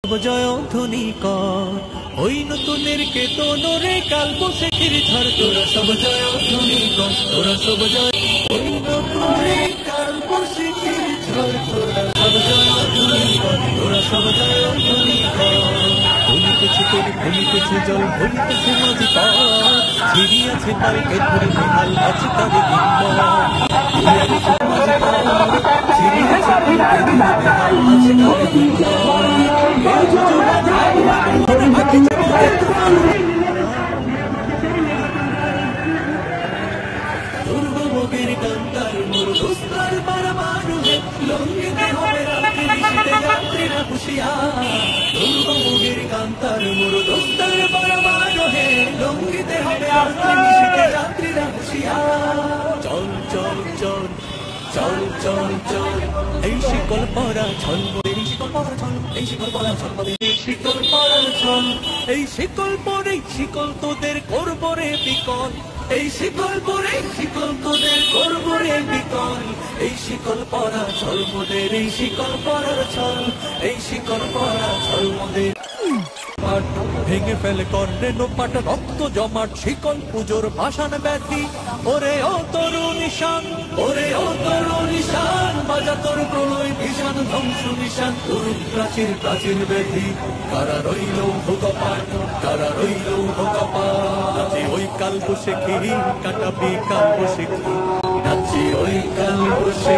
জয়ধ্বনি কর ওই নতুনের কেতনরে কাল বসেখির ঝড় তোরা সব জয়ধ্বনি কর তোরা সব জয় ওই নতুনের কাল বসেখির ঝড় তোরা সব জয়ধ্বনি কর তোরা সব জয়ধ্বনি কর ভুলিতেছে তোর ভুলিতেছে জল ভুলিতেছে নদী পথ ছিড়িয়াছে পালকে ধরে বিহাল আছে তারে দিন ছিড়িয়াছে পালকে ধরে বিহাল আছে তারে দিন দুর্গভোগের কান্তার মোর দুস্তার পারমাণু লঙ্ঘিতে হবে যাত্রীরা হুঁশিয়ার দুর্গভোগের কান্তার মোর দুস্তার পারমাণু লঙ্ঘিতে হবে যাত্রীরা হুঁশিয়ার চল চল চল চল চল চল এই শিকল পরা ছল এই শিকল পরা ছল এই শিকল পরা ছল এই শিকল পরা ছল এই শিকল পরে শিকল তোদের করব রে বিকল এই শিকল পরে শিকল তোদের করব রে বিকল এই শিকল পরা ছল মোদের এই শিকল পরা ছল এই শিকল পরা ছল মোদের ভেঙে ফেলে কর্ণে নোপাট রক্ত জমাট শিকল পুজোর ভাষণ ব্যাধি ওরে ও তরু নিশান ওরে ও তরু নিশান বাজা তোর প্রলয় ভীষণ ধ্বংস নিশান তরু প্রাচীর প্রাচীর ব্যাধি কারা রইল ভোগপাট কারা রইল ভোগপাট ওই কাল বসে কি কাটাবি কাল বসে কি ওই কাল বসে